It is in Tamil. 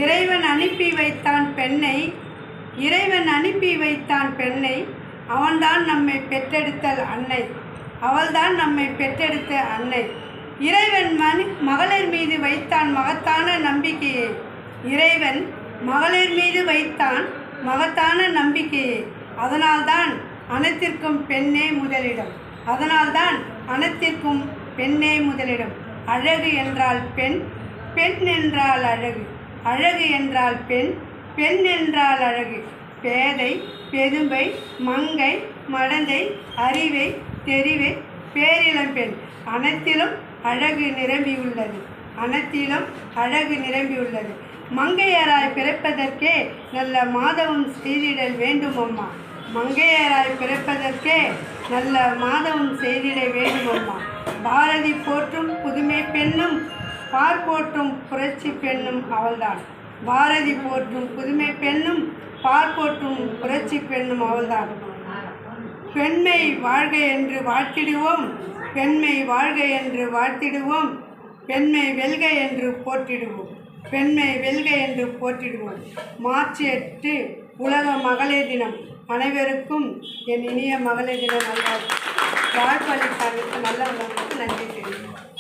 இறைவன் அனுப்பி வைத்தான் பெண்ணை, இறைவன் அனுப்பி வைத்தான் பெண்ணை, அவன்தான் நம்மை பெற்றெடுத்த அன்னை, அவள்தான் நம்மை பெற்றெடுத்த அன்னை. இறைவன் மகளிர் மீது வைத்தான் மகத்தான நம்பிக்கையை, இறைவன் மகளிர் மீது வைத்தான் மகத்தான நம்பிக்கையை. அதனால்தான் அனைத்திற்கும் பெண்ணே முதலிடம், அதனால்தான் அனைத்திற்கும் பெண்ணே முதலிடம். அழகு என்றால் பெண், பெண் என்றால் அழகு, அழகு என்றால் பெண், பெண் என்றால் அழகு. பேதை, பெரும்பை, மங்கை, மடந்தை, அறிவை, தெரிவை, பேரிளம்பெண், அனைத்திலும் அழகு நிரம்பியுள்ளது, அனைத்திலும் அழகு நிரம்பியுள்ளது. மங்கையராய் பிறப்பதற்கே நல்ல மாதவம் செய்திடல் வேண்டும் அம்மா, மங்கையராய் பிறப்பதற்கே நல்ல மாதவம் செய்திட வேண்டும் அம்மா. பாரதி போற்றும் புதுமை பெண்ணும் பார் போற்றும் புரட்சி பெண்ணும் அவள்தான், பாரதி போற்றும் புதுமை பெண்ணும் பார் போற்றும் புரட்சி பெண்ணும் அவள்தான். பெண்மை வாழ்க என்று வாழ்த்திடுவோம், பெண்மை வாழ்க என்று வாழ்த்திடுவோம், பெண்மை வெல்க என்று போற்றிடுவோம், பெண்மை வெல்க என்று போற்றிடுவோம். மார்ச் 8 உலக மகளிர் தினம். அனைவருக்கும் என் இனிய மகளிர் தின நல்வாழ்த்து. வாழ்ப்பளித்தாருக்கு நல்ல நன்றி தெரிவிக்கிறேன்.